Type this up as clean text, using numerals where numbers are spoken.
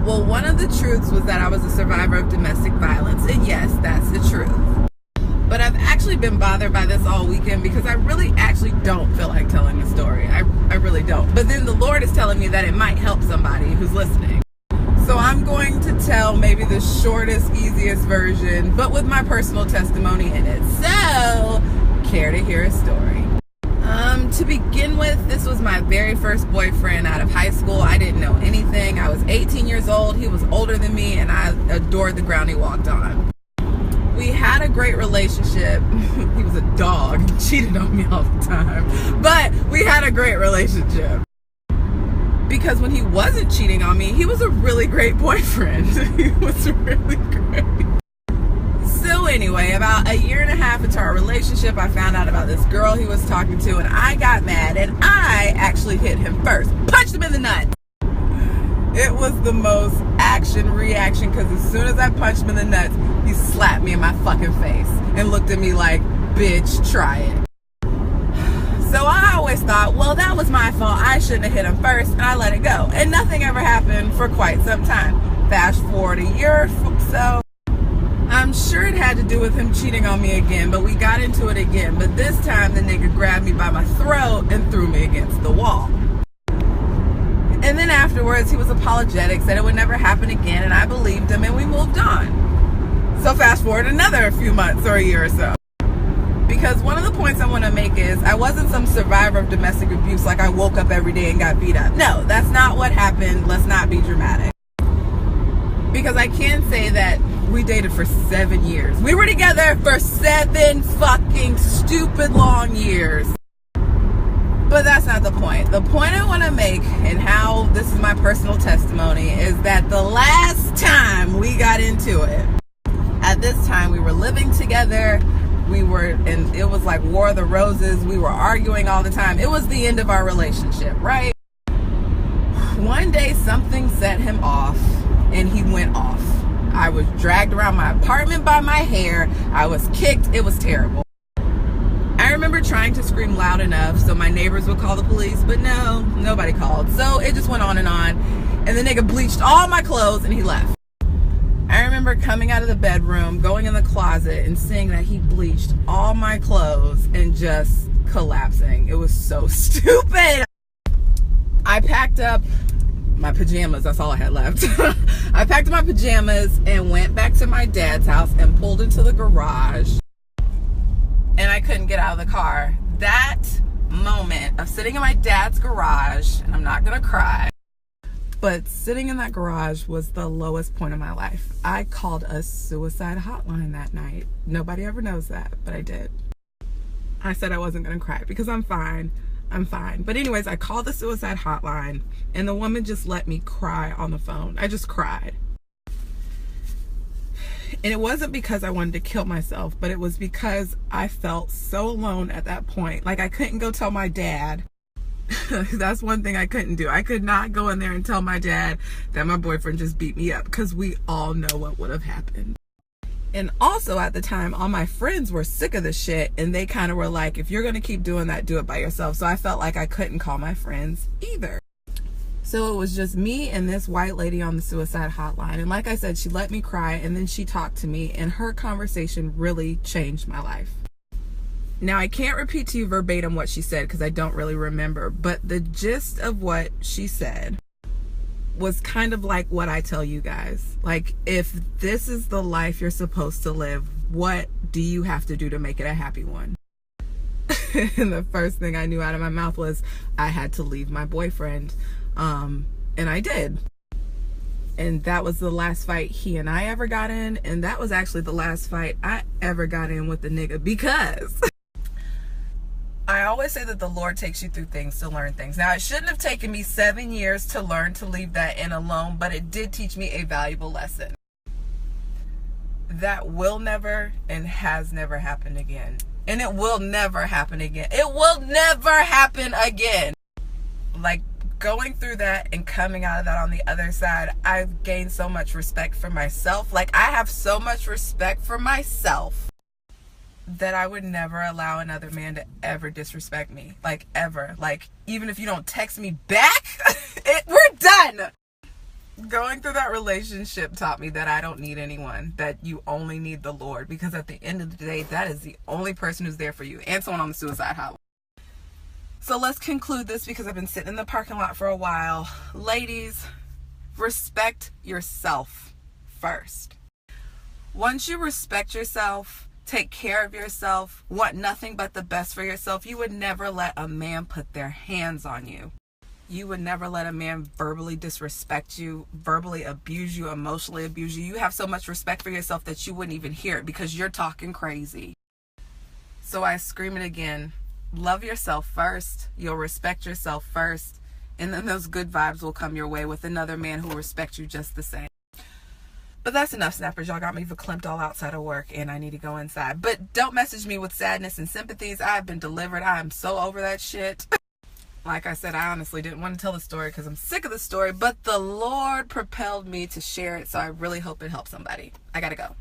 Well, one of the truths was that I was a survivor of domestic violence. And yes, that's the truth. But I've actually been bothered by this all weekend because I really actually don't feel like telling the story. I really don't. But then the Lord is telling me that it might help somebody who's listening. So I'm going to tell maybe the shortest, easiest version, but with my personal testimony in it. So, care to hear a story? To begin with, this was my very first boyfriend out of high school. I didn't know anything. I was 18 years old. He was older than me, and I adored the ground he walked on. We had a great relationship. He was a dog. He cheated on me all the time. But we had a great relationship. Because when he wasn't cheating on me, he was a really great boyfriend. He was really great. So anyway, about a year and a half into our relationship, I found out about this girl he was talking to, and I got mad, and I actually hit him first. Punched him in the nuts. It was the most action-reaction, because as soon as I punched him in the nuts, he slapped me in my fucking face and looked at me like, bitch, try it. So I always thought, well, that was my fault. I shouldn't have hit him first, and I let it go. And nothing ever happened for quite some time. Fast forward a year or so. I'm sure it had to do with him cheating on me again, but we got into it again. But this time, the nigga grabbed me by my throat and threw me against the wall. And then afterwards, he was apologetic, said it would never happen again, and I believed him, and we moved on. So fast forward another few months or a year or so. Because one of the points I want to make is I wasn't some survivor of domestic abuse, like I woke up every day and got beat up. No, that's not what happened. Let's not be dramatic. Because I can say that we dated for 7 years. We were together for 7 fucking stupid long years. But that's not the point. The point I want to make, and how this is my personal testimony, is that the last time we got into it, at this time we were living together. And it was like War of the Roses. We were arguing all the time. It was the end of our relationship, right? One day something set him off, and he went off. I was dragged around my apartment by my hair. I was kicked. It was terrible. I remember trying to scream loud enough so my neighbors would call the police, but no, nobody called. So it just went on. And the nigga bleached all my clothes and he left. I remember coming out of the bedroom, going in the closet, and seeing that he bleached all my clothes and just collapsing. It was so stupid. I packed up my pajamas. That's all I had left. I packed up my pajamas and went back to my dad's house and pulled into the garage. And I couldn't get out of the car. That moment of sitting in my dad's garage, and I'm not going to cry, but sitting in that garage was the lowest point of my life. I called a suicide hotline that night. Nobody ever knows that, but I did. I said I wasn't going to cry because I'm fine. I'm fine. But anyways, I called the suicide hotline, and the woman just let me cry on the phone. I just cried. And it wasn't because I wanted to kill myself, but it was because I felt so alone at that point. Like, I couldn't go tell my dad. That's one thing I couldn't do. I could not go in there and tell my dad that my boyfriend just beat me up, because we all know what would have happened. And also at the time, all my friends were sick of the shit, and they kind of were like, if you're going to keep doing that, do it by yourself. So I felt like I couldn't call my friends either. So it was just me and this white lady on the suicide hotline. And like I said, she let me cry, and then she talked to me, and her conversation really changed my life. Now, I can't repeat to you verbatim what she said because I don't really remember, but the gist of what she said was kind of like what I tell you guys. Like, if this is the life you're supposed to live, what do you have to do to make it a happy one? And the first thing I knew out of my mouth was I had to leave my boyfriend. And I did. And that was the last fight he and I ever got in. And that was actually the last fight I ever got in with the nigga, because I always say that the Lord takes you through things to learn things. Now, it shouldn't have taken me 7 years to learn to leave that in alone, but it did teach me a valuable lesson. That will never and has never happened again. And it will never happen again. It will never happen again. Like, going through that and coming out of that on the other side, I've gained so much respect for myself. Like, I have so much respect for myself that I would never allow another man to ever disrespect me. Like, ever. Like, even if you don't text me back, we're done. Going through that relationship taught me that I don't need anyone, that you only need the Lord, because at the end of the day, that is the only person who's there for you, and someone on the suicide hotline. So let's conclude this, because I've been sitting in the parking lot for a while. Ladies, respect yourself first. Once you respect yourself, take care of yourself, want nothing but the best for yourself, you would never let a man put their hands on you. You would never let a man verbally disrespect you, verbally abuse you, emotionally abuse you. You have so much respect for yourself that you wouldn't even hear it because you're talking crazy. So I scream it again. Love yourself first. You'll respect yourself first. And then those good vibes will come your way with another man who will respect you just the same. But that's enough, snappers. Y'all got me verklempt all outside of work and I need to go inside. But don't message me with sadness and sympathies. I've been delivered. I am so over that shit. Like I said, I honestly didn't want to tell the story because I'm sick of the story, but the Lord propelled me to share it, so I really hope it helps somebody. I gotta go.